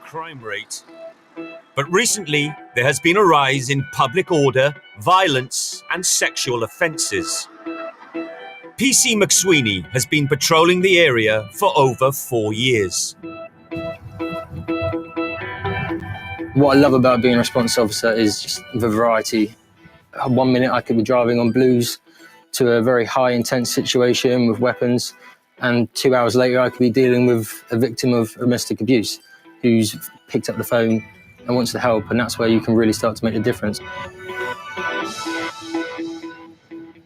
crime rate. But recently, there has been a rise in public order, violence, and sexual offences. PC McSweeney has been patrolling the area for over 4 years. What I love about being a response officer is just the variety. 1 minute I could be driving on blues to a very high intense situation with weapons, and 2 hours later I could be dealing with a victim of domestic abuse who's picked up the phone and wants to help, and that's where you can really start to make a difference.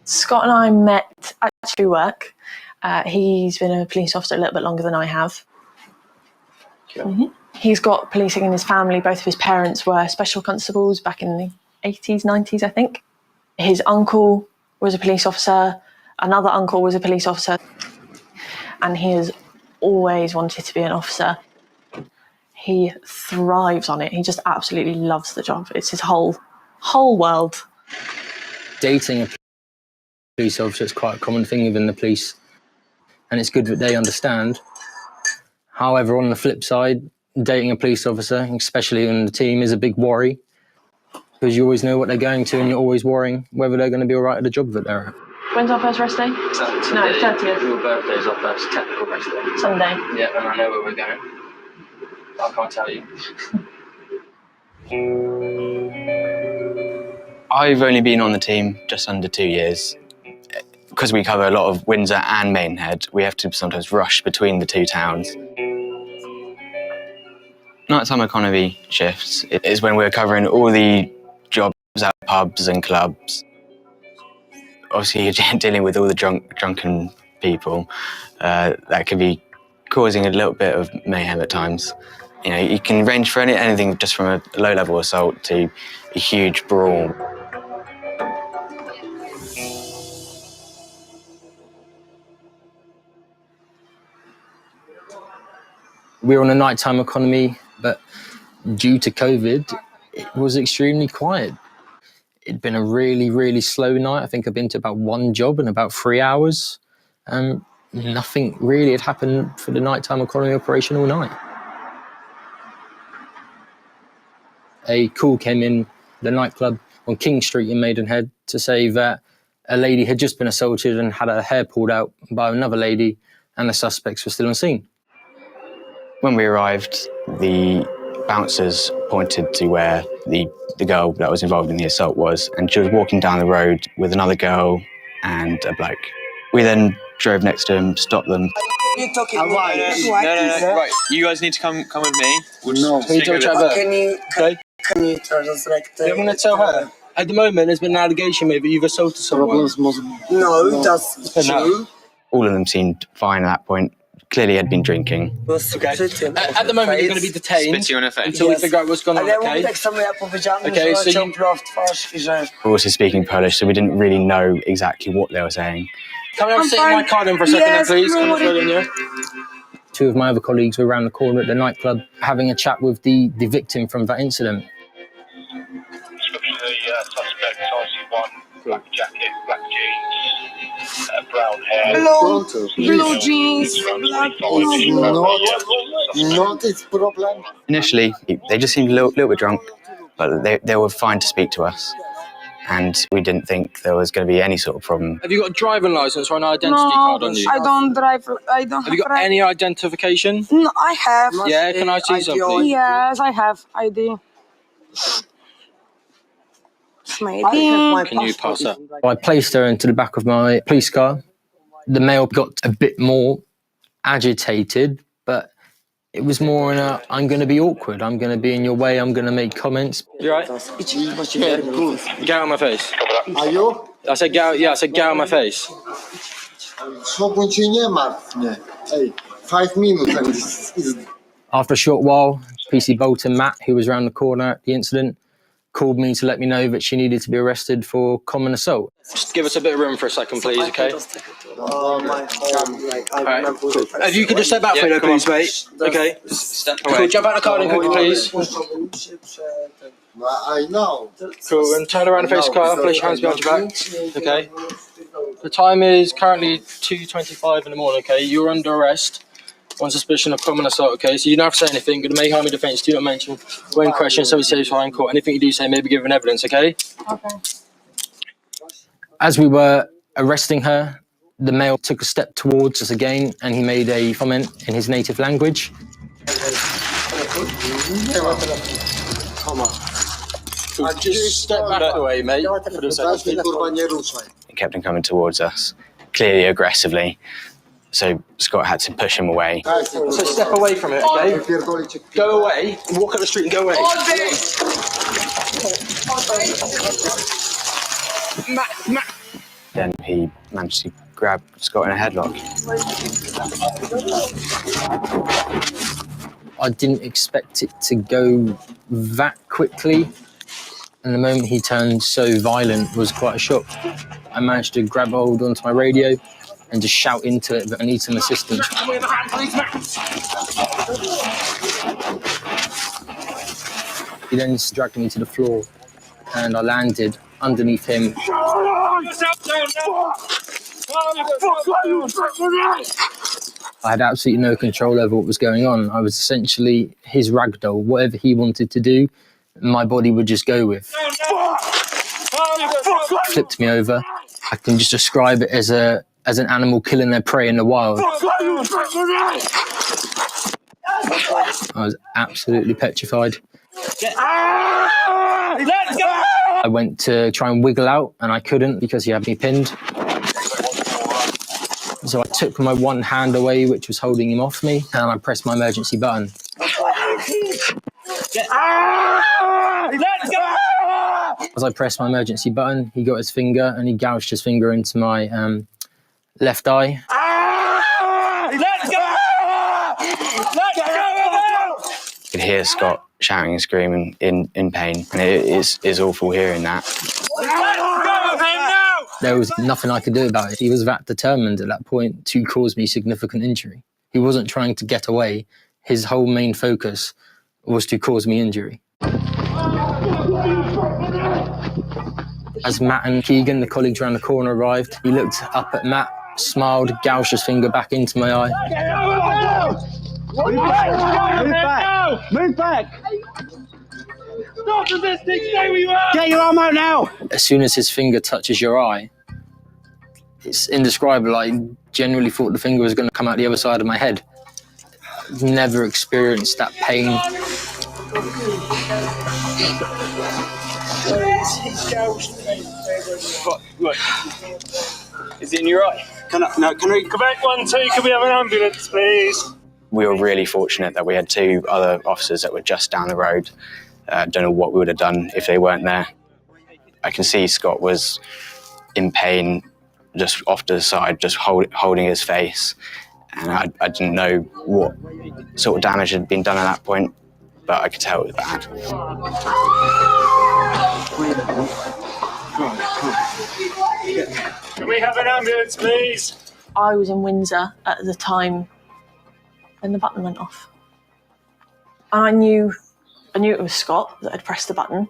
Scott and I met at through work. He's been a police officer a little bit longer than I have. He's got policing in his family. Both of his parents were special constables back in the 80s, 90s, I think. His uncle was a police officer. Another uncle was a police officer. And he has always wanted to be an officer. He thrives on it. He just absolutely loves the job. It's his whole world. Dating a police officer is quite a common thing within the police, and it's good that they understand. However, on the flip side, dating a police officer, especially in the team, is a big worry, because you always know what they're going to and you're always worrying whether they're going to be all right at the job that they're at. When's our first rest day? Saturday. No, 30th. Your birthday's our first technical rest day. Sunday. Yeah, and I know where we're going. I can't tell you. I've only been on the team just under 2 years. Because we cover a lot of Windsor and Maidenhead, we have to sometimes rush between the two towns. Nighttime economy shifts is when we're covering all the jobs at pubs and clubs. Obviously, you're dealing with all the drunken people. That can be causing a little bit of mayhem at times. You know, you can range for anything just from a low-level assault to a huge brawl. We're on a nighttime economy, but due to COVID, it was extremely quiet. It'd been a really, really slow night. I think I've been to about one job in about 3 hours. Nothing really had happened for the nighttime economy operation all night. A call came in the nightclub on King Street in Maidenhead to say that a lady had just been assaulted and had her hair pulled out by another lady, and the suspects were still on scene. When we arrived, the bouncers pointed to where the girl that was involved in the assault was, and she was walking down the road with another girl and a bloke. We then drove next to them, stopped them. You're talking No. Right, you guys need to come with me. No. Can Can you translate? I'm going to tell her. At the moment, there's been an allegation made that you've assaulted someone. No, that's true. All of them seemed fine at that point. Clearly had been drinking. Okay. At the moment, you're going to be detained Spit you on her face. until we figure out what's going on, okay? Okay, so you... We're also speaking Polish, so we didn't really know exactly what they were saying. Can I have a sit in my car then for a second, please? Come on, yeah. Two of my other colleagues were around the corner at the nightclub having a chat with the victim from that incident. Description of the suspect, size 1, black jacket, black jeans, brown hair. Blue jeans, black not its problem. Initially, they just seemed a little bit drunk, but they were fine to speak to us. And we didn't think there was going to be any sort of problem. Have you got a driving licence or an identity card on you? I don't drive. I don't Have you got any identification? No, I have. Yeah, can I see some, please? Yes, I have ID. Can you pass that? I placed her into the back of my police car. The male got a bit more agitated, but it was more in a, I'm going to be awkward, I'm going to be in your way, I'm going to make comments. You right? Get out of my face. Are you? I said get out, yeah, I said get out of my face. 5 minutes and it's After a short while, PC Bolton Matt, who was around the corner at the incident, called me to let me know that she needed to be arrested for common assault. Just give us a bit of room for a second, please, okay? Alright, cool. If you could just step back for a minute, please, mate. Okay. Step away. Cool, jump out of the car then quickly, please. I know. Cool, and turn around and face the car, place your hands behind your back. Okay. The time is currently 2:25 in the morning, okay? You're under arrest on suspicion of common assault, okay? So you don't have to say anything. Going to make harm in defence, do not mention. When questioned, so we say in court. Anything you do say may be given evidence, okay? Okay. As we were arresting her, the male took a step towards us again and he made a comment in his native language. Just step back away, mate. He kept on coming towards us, clearly aggressively. So Scott had to push him away. So step away from it, okay? Go away, walk up the street and go away. Then he managed to grab Scott in a headlock. I didn't expect it to go that quickly. And the moment he turned so violent was quite a shock. I managed to grab hold onto my radio and just shout into it that I need some assistance. He then dragged me to the floor and I landed underneath him. I had absolutely no control over what was going on. I was essentially his ragdoll. Whatever he wanted to do, my body would just go with. Flipped me over. I can just describe it as an animal killing their prey in the wild. I was absolutely petrified. I went to try and wiggle out and I couldn't because he had me pinned. So I took my one hand away, which was holding him off me, and I pressed my emergency button. As I pressed my emergency button, he got his finger and he gouged his finger into my left eye. You could hear Scott shouting and screaming in pain, and it is awful hearing that. There was nothing I could do about it. He was that determined at that point to cause me significant injury. He wasn't trying to get away. His whole main focus was to cause me injury. As Matt and Keegan, the colleagues around the corner, arrived, he looked up at Matt, smiled, gouged his finger back into my eye. Move back! Move back! Stop resisting! Stay where you are! Get your arm out now! As soon as his finger touches your eye, it's indescribable. I genuinely thought the finger was going to come out the other side of my head. I've never experienced that pain. Look. Is it in your eye? Can we... Quebec 1-2, can we have an ambulance, please? We were really fortunate that we had two other officers that were just down the road. Don't know what we would have done if they weren't there. I can see Scott was in pain, just off to the side, just holding his face. And I didn't know what sort of damage had been done at that point, but I could tell it was bad. Can we have an ambulance, please? I was in Windsor at the time when the button went off. And I knew it was Scott that had pressed the button.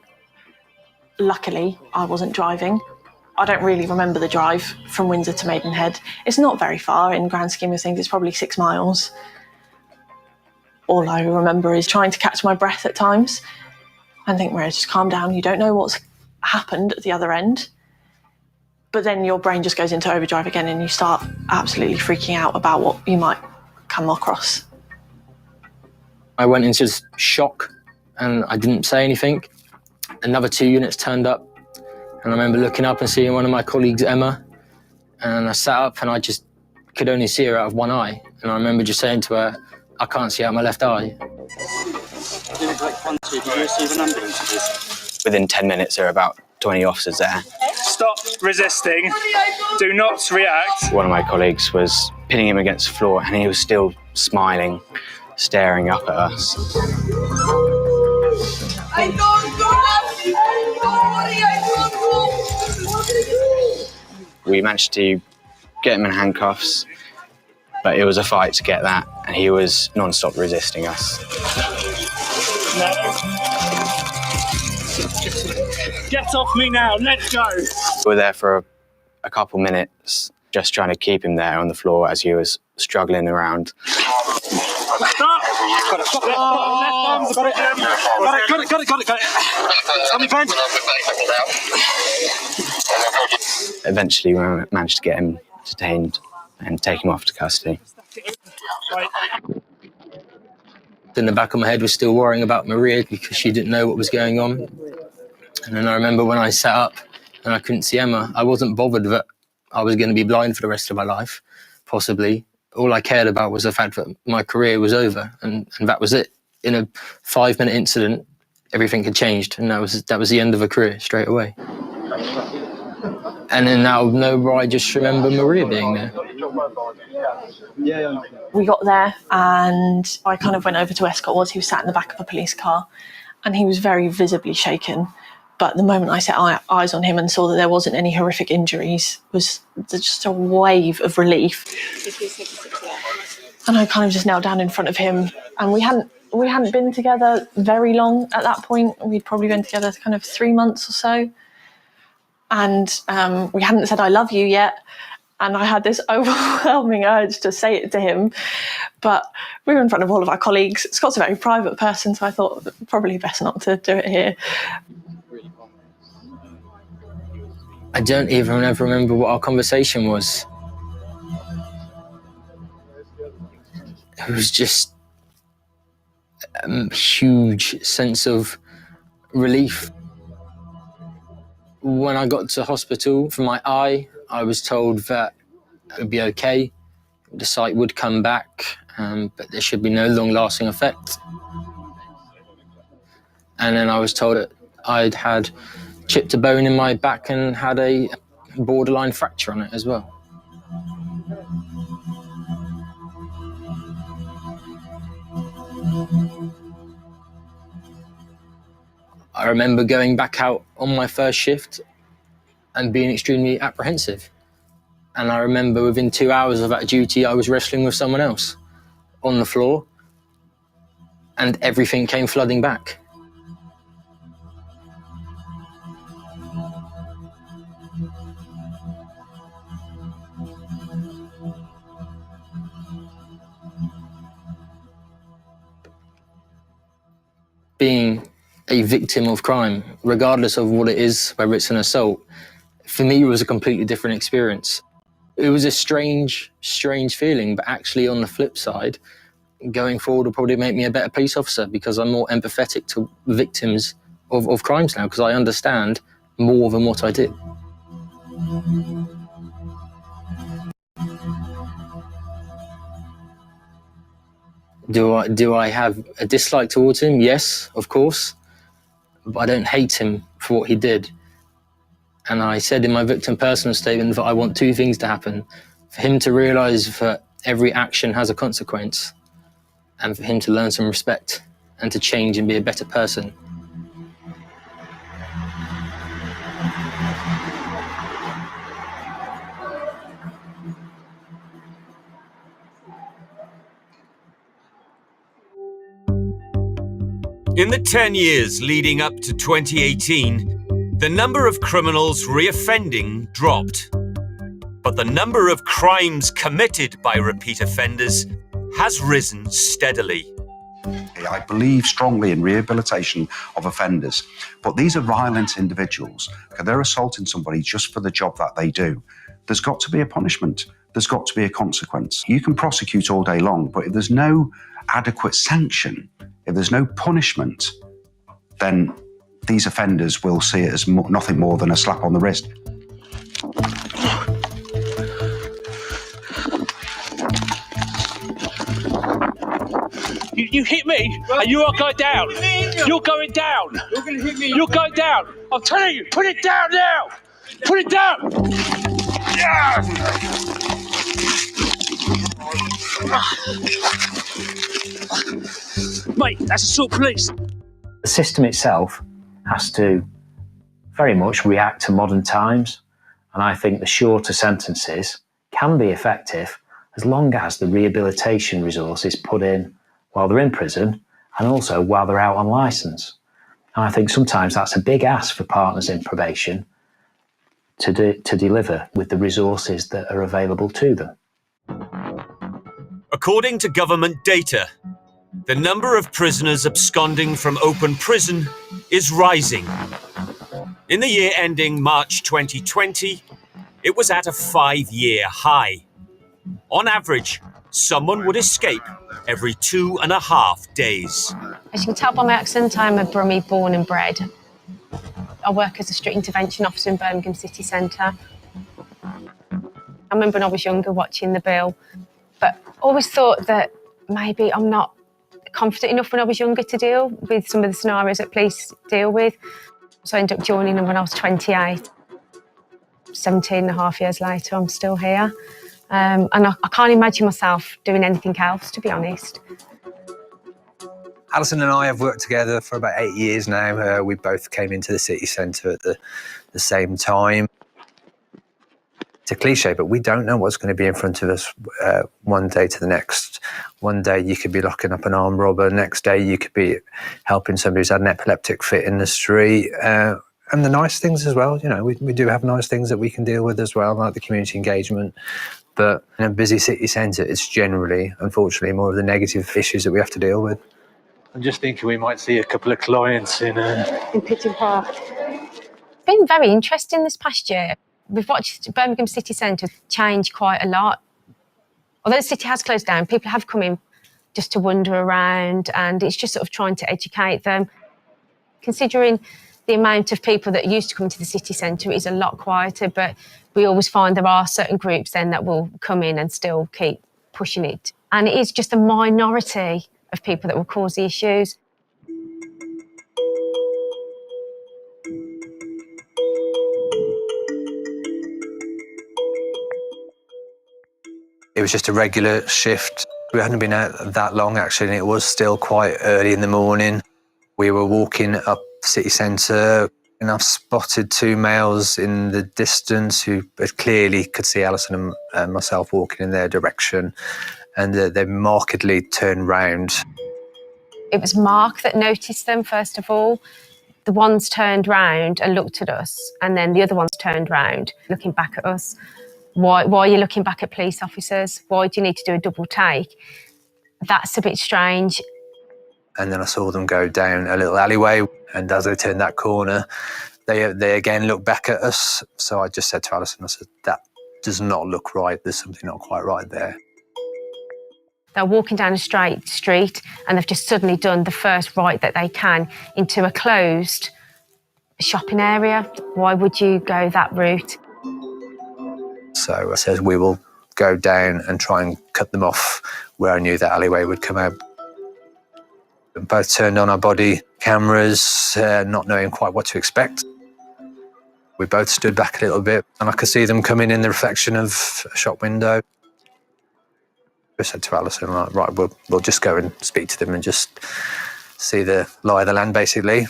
Luckily, I wasn't driving. I don't really remember the drive from Windsor to Maidenhead. It's not very far in the grand scheme of things. It's probably 6 miles. All I remember is trying to catch my breath at times and think, Maria, just calm down. You don't know what's happened at the other end. But then your brain just goes into overdrive again and you start absolutely freaking out about what you might come across. I went into shock and I didn't say anything. Another 2 units turned up and I remember looking up and seeing one of my colleagues, Emma, and I sat up and I just could only see her out of one eye. And I remember just saying to her, I can't see out my left eye. Within 10 minutes, there were about 20 officers there. Stop resisting. Do not react. One of my colleagues was pinning him against the floor and he was still smiling, staring up at us. I don't We managed to get him in handcuffs, but it was a fight to get that, and he was non-stop resisting us. No. Get off me now, let's go. We were there for a couple minutes, just trying to keep him there on the floor as he was struggling around. Stop! Got it. How many pens? Eventually, we managed to get him detained and take him off to custody. In the back of my head was still worrying about Maria because she didn't know what was going on. And then I remember when I sat up and I couldn't see Emma, I wasn't bothered that I was going to be blind for the rest of my life, possibly. All I cared about was the fact that my career was over, and that was it. In a 5-minute incident, everything had changed, and that was the end of a career straight away. And then out of nowhere, I just remember Maria being there. We got there and I kind of went over to Escott Ward. He was sat in the back of a police car and he was very visibly shaken. But the moment I set eyes on him and saw that there wasn't any horrific injuries, was just a wave of relief. And I kind of just knelt down in front of him, and we hadn't been together very long at that point. We'd probably been together kind of 3 months or so. And we hadn't said I love you yet. And I had this overwhelming urge to say it to him. But we were in front of all of our colleagues. Scott's a very private person, so I thought probably best not to do it here. I don't even ever remember what our conversation was. It was just a huge sense of relief. When I got to hospital for my eye, I was told that it would be okay. The sight would come back, but there should be no long-lasting effect. And then I was told that I'd had chipped a bone in my back and had a borderline fracture on it as well. I remember going back out on my first shift and being extremely apprehensive. And I remember within 2 hours of that duty, I was wrestling with someone else on the floor, and everything came flooding back. Being a victim of crime, regardless of what it is, whether it's an assault, for me it was a completely different experience. It was a strange feeling, but actually on the flip side, going forward will probably make me a better police officer because I'm more empathetic to victims of crimes now, because I understand more than what I did. Do I have a dislike towards him? Yes, of course. But I don't hate him for what he did. And I said in my victim personal statement that I want two things to happen. For him to realise that every action has a consequence, and for him to learn some respect and to change and be a better person. In the 10 years leading up to 2018, the number of criminals reoffending dropped. But the number of crimes committed by repeat offenders has risen steadily. I believe strongly in rehabilitation of offenders, but these are violent individuals. They're assaulting somebody just for the job that they do. There's got to be a punishment. There's got to be a consequence. You can prosecute all day long, but if there's no adequate sanction, if there's no punishment, then these offenders will see it as nothing more than a slap on the wrist. You hit me, and you are going down. You're going down. You're going to hit me. You're going down. I'm telling you, put it down now. Put it down. Yeah. Mate, that's assault police. The system itself has to very much react to modern times, and I think the shorter sentences can be effective as long as the rehabilitation resource is put in while they're in prison and also while they're out on licence. And I think sometimes that's a big ask for partners in probation to deliver with the resources that are available to them. According to government data, the number of prisoners absconding from open prison is rising. In the year ending March 2020, it was at a 5-year high. On average, someone would escape every 2.5 days. As you can tell by my accent, I'm a Brummie born and bred. I work as a street intervention officer in Birmingham city centre. I remember when I was younger watching The Bill, but always thought that maybe I'm not confident enough when I was younger to deal with some of the scenarios that police deal with. So I ended up joining them when I was 28. 17.5 years later, I'm still here. And I can't imagine myself doing anything else, to be honest. Alison and I have worked together for about 8 years now. We both came into the city centre at the same time. It's a cliche, but we don't know what's going to be in front of us one day to the next. One day you could be locking up an armed robber, next day you could be helping somebody who's had an epileptic fit in the street. And the nice things as well, you know, we do have nice things that we can deal with as well, like the community engagement. But in a busy city centre, it's generally, unfortunately, more of the negative issues that we have to deal with. I'm just thinking we might see a couple of clients in Pitton Park. It's been very interesting this past year. We've watched Birmingham city centre change quite a lot. Although the city has closed down, people have come in just to wander around, and it's just sort of trying to educate them. Considering the amount of people that used to come to the city centre is a lot quieter, but we always find there are certain groups then that will come in and still keep pushing it. And it is just a minority of people that will cause the issues. It was just a regular shift. We hadn't been out that long, actually, and it was still quite early in the morning. We were walking up city centre, and I've spotted two males in the distance who clearly could see Alison and myself walking in their direction, and they markedly turned round. It was Mark that noticed them, first of all. The ones turned round and looked at us, and then the other ones turned round, looking back at us. Why are you looking back at police officers? Why do you need to do a double take? That's a bit strange. And then I saw them go down a little alleyway, and as they turned that corner, they again looked back at us. So I just said to Alison, I said, that does not look right. There's something not quite right there. They're walking down a straight street, and they've just suddenly done the first right that they can into a closed shopping area. Why would you go that route? So I said, we will go down and try and cut them off where I knew that alleyway would come out. We both turned on our body cameras, not knowing quite what to expect. We both stood back a little bit, and I could see them coming in the reflection of a shop window. I said to Alison, right, we'll just go and speak to them and just see the lie of the land, basically.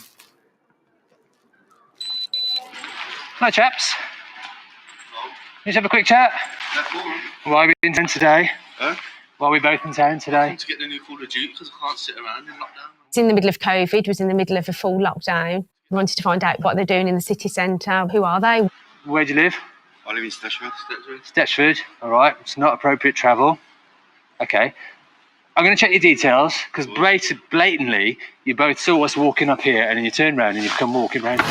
Hi, chaps. Let's have a quick chat. Why are we in town today? Why are we both in town today? To get the new Call of Duty because I can't sit around in lockdown. It's in the middle of COVID, it was in the middle of a full lockdown. We wanted to find out what they're doing in the city centre. Who are they? Where do you live? I live in Stetchford. Stetchford, all right. It's not appropriate travel. Okay. I'm going to check your details because blatantly you both saw us walking up here and then you turn around and you've come walking round.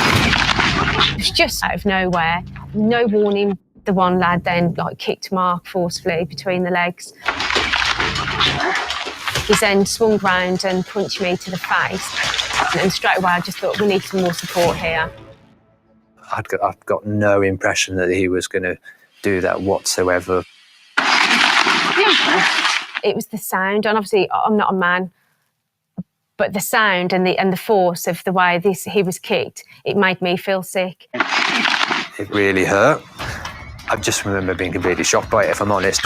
It's just out of nowhere, no warning. The one lad then kicked Mark forcefully between the legs. He then swung round and punched me to the face. And straight away I just thought, we need some more support here. I've got no impression that he was going to do that whatsoever. It was the sound, and obviously I'm not a man, but the sound and the force of the way he was kicked, it made me feel sick. It really hurt. I just remember being completely shocked by it, if I'm honest.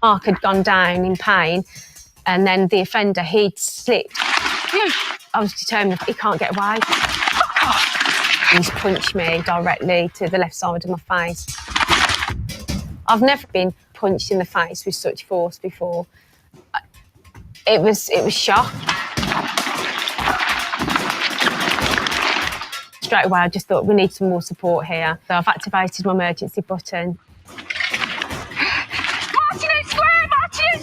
Mark had gone down in pain, and then the offender, he'd slipped. I was determined he can't get away. He's punched me directly to the left side of my face. I've never been punched in the face with such force before. It was shock. Straight away, I just thought, we need some more support here. So I've activated my emergency button. Martin Square! Martin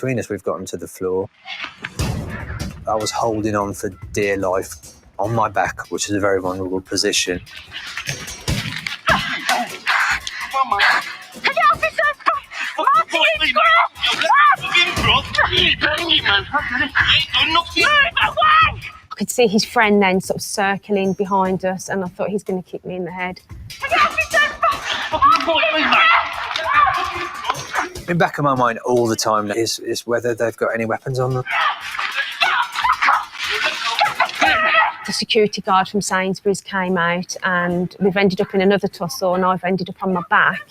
between us. We've gotten to the floor. I was holding on for dear life on my back, which is a very vulnerable position. I could see his friend then sort of circling behind us, and I thought he's going to kick me in the head. In the back of my mind all the time is whether they've got any weapons on them. The security guard from Sainsbury's came out, and we've ended up in another tussle, and I've ended up on my back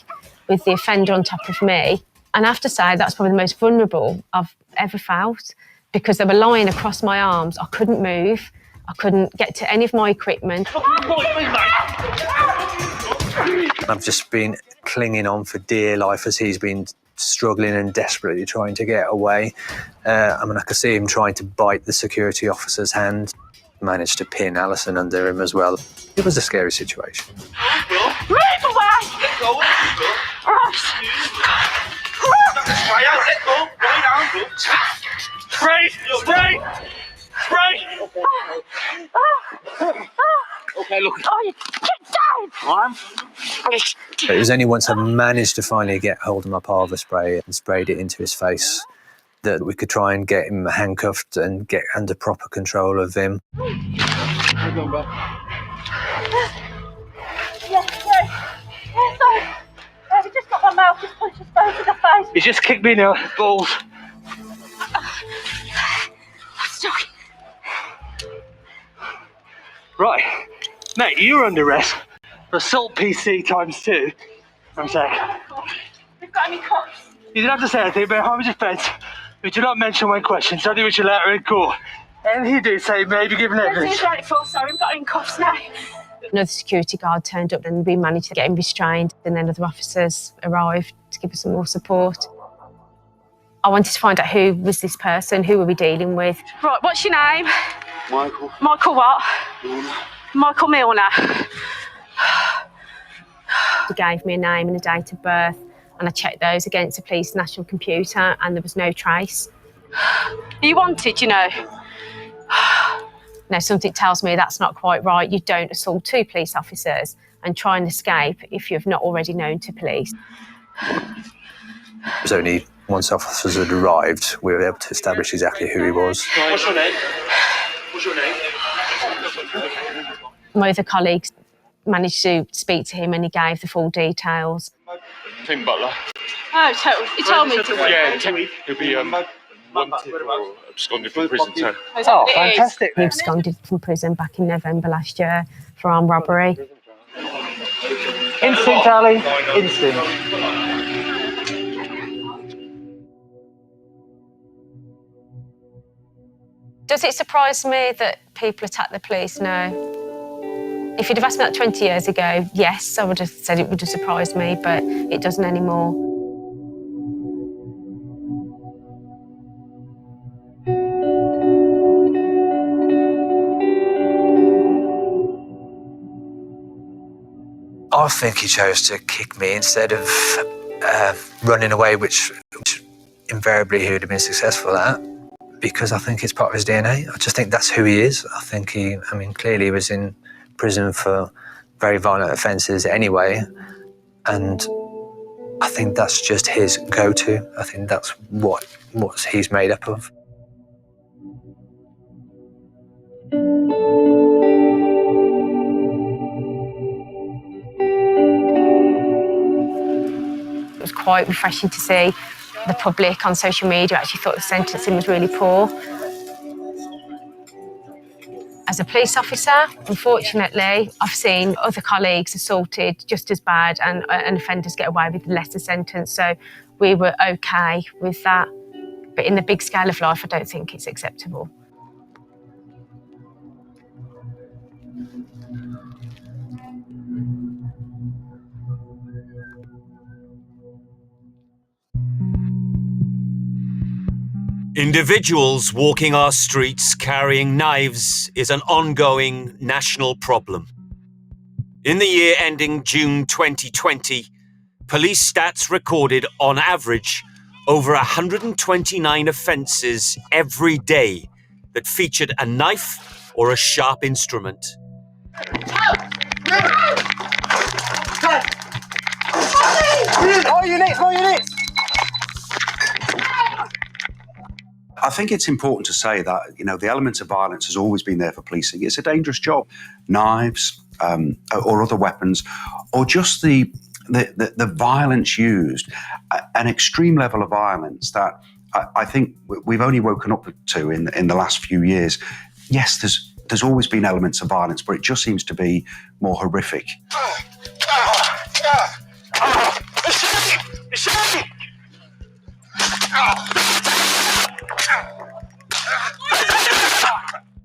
with the offender on top of me. And I have to say, that's probably the most vulnerable I've ever felt, because they were lying across my arms. I couldn't move. I couldn't get to any of my equipment. I've just been clinging on for dear life as he's been struggling and desperately trying to get away. I could see him trying to bite the security officer's hand. Managed to pin Alison under him as well. It was a scary situation. Move away! Let go. Spray! Spray! Spray! Okay, look. Get down! It was only once I managed to finally get hold of my Parva spray and sprayed it into his face that we could try and get him handcuffed and get under proper control of him. He just got my mouth, just punched his face in the face. He just kicked me in the balls. Right. Mate, you're under arrest for assault PC ×2. I'm saying. We've got any cuffs? You didn't have to say anything, but harm defence. We do not mention when questioned, only with your letter in court. Anything you do say may be given evidence. Sorry, we've got in cuffs now. Another security guard turned up, and we managed to get him restrained, and then other officers arrived to give us some more support. I wanted to find out who was this person, who were we dealing with. Right, what's your name? Michael. Michael what? Milner. Michael Milner. He gave me a name and a date of birth, and I checked those against the police national computer, and there was no trace. Are you wanted, you know? Now, something tells me that's not quite right. You don't assault two police officers and try and escape if you've not already known to police. It was only once officers had arrived, we were able to establish exactly who he was. What's your name? What's your name? My other colleagues managed to speak to him, and he gave the full details. Tim Butler. Oh, so he told me to. Yeah, he'll be wanted or absconded from prison too. Oh, fantastic. He absconded from prison back in November last year for armed robbery. Instinct, Ali. Instinct. Does it surprise me that people attack the police? No. If you'd have asked me that 20 years ago, yes, I would have said it would have surprised me, but it doesn't anymore. I think he chose to kick me instead of running away, which invariably he would have been successful at, because I think it's part of his DNA. I just think that's who he is. I think clearly he was in prison for very violent offences anyway, and I think that's just his go-to. I think that's what he's made up of. It was quite refreshing to see the public on social media actually thought the sentencing was really poor. As a police officer, unfortunately, I've seen other colleagues assaulted just as bad and offenders get away with a lesser sentence, so we were okay with that. But in the big scale of life, I don't think it's acceptable. Individuals walking our streets carrying knives is an ongoing national problem. In the year ending June 2020, police stats recorded, on average, over 129 offences every day that featured a knife or a sharp instrument. More units, more units! I think it's important to say that, you know, the element of violence has always been there for policing. It's a dangerous job. Knives or other weapons, or just the violence used, an extreme level of violence that I think we've only woken up to in the last few years. Yes, there's always been elements of violence, but it just seems to be more horrific.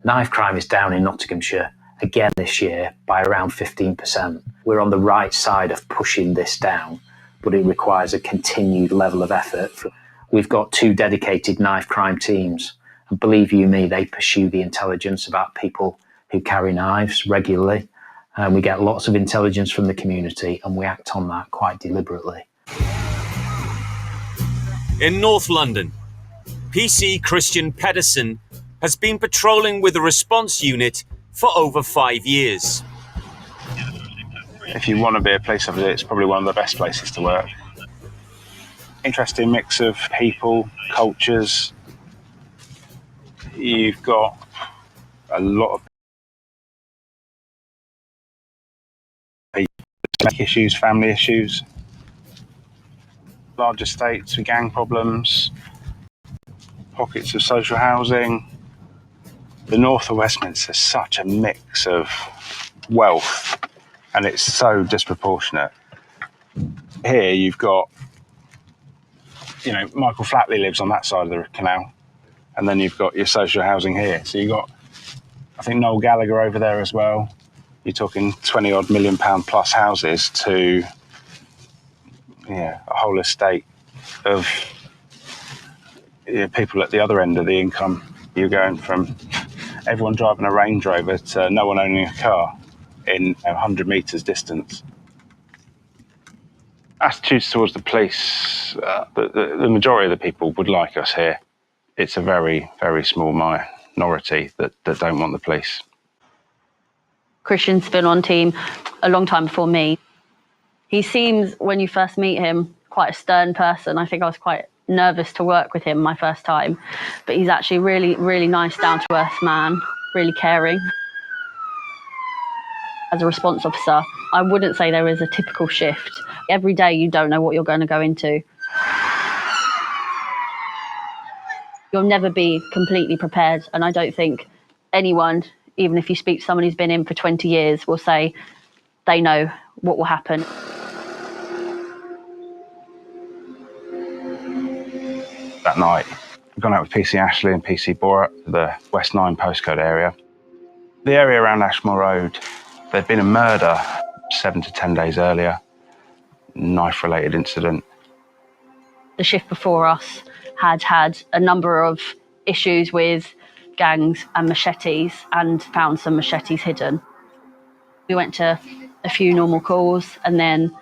Knife crime is down in Nottinghamshire again this year by around 15%. We're on the right side of pushing this down, but it requires a continued level of effort. We've got 2 dedicated knife crime teams, and believe you me, they pursue the intelligence about people who carry knives regularly. And we get lots of intelligence from the community, and we act on that quite deliberately. In North London, PC Christian Pedersen has been patrolling with a response unit for over 5 years. If you want to be a police officer, it's probably one of the best places to work. Interesting mix of people, cultures. You've got a lot of people, issues, family issues, large estates with gang problems, pockets of social housing. The north of Westminster is such a mix of wealth, and it's so disproportionate. Here you've got, you know, Michael Flatley lives on that side of the canal, and then you've got your social housing here. So you've got, I think, Noel Gallagher over there as well. You're talking £20-odd million plus houses to, yeah, a whole estate of, you know, people at the other end of the income. You're going from everyone driving a Range Rover to no one owning a car in 100 metres distance. Attitudes towards the police, the majority of the people would like us here. It's a very, very small minority that don't want the police. Christian's been on team a long time before me. He seems, when you first meet him, quite a stern person. I think I was quite nervous to work with him my first time, but he's actually really, really nice, down-to-earth man, really caring. As a response officer, I wouldn't say there is a typical shift. Every day you don't know what you're going to go into. You'll never be completely prepared, and I don't think anyone, even if you speak to someone who's been in for 20 years, will say they know what will happen. That night, I've gone out with PC Ashley and PC Borat to the West 9 postcode area. The area around Ashmore Road, there'd been a murder 7 to 10 days earlier, knife-related incident. The shift before us had a number of issues with gangs and machetes, and found some machetes hidden. We went to a few normal calls, and then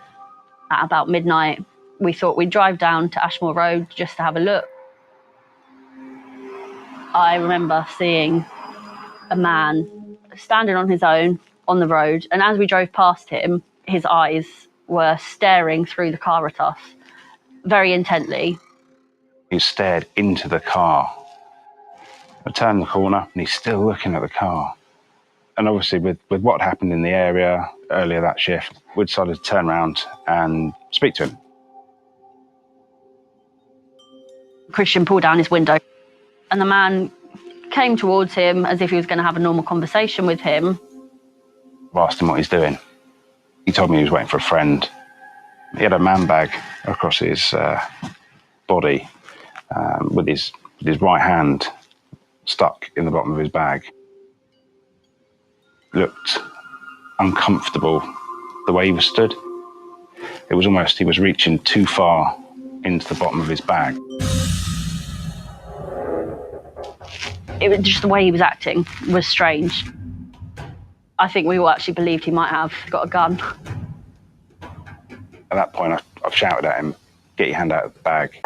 at about midnight, we thought we'd drive down to Ashmore Road just to have a look. I remember seeing a man standing on his own on the road, and as we drove past him, his eyes were staring through the car at us very intently. He stared into the car. I turned the corner and he's still looking at the car. And obviously with what happened in the area earlier that shift, we decided to turn around and speak to him. Christian pulled down his window, and the man came towards him as if he was going to have a normal conversation with him. I asked him what he's doing. He told me he was waiting for a friend. He had a man bag across his body with his right hand stuck in the bottom of his bag. Looked uncomfortable the way he was stood. It was almost he was reaching too far into the bottom of his bag. It was just the way he was acting was strange. I think we all actually believed he might have got a gun. At that point, I've shouted at him, "Get your hand out of the bag."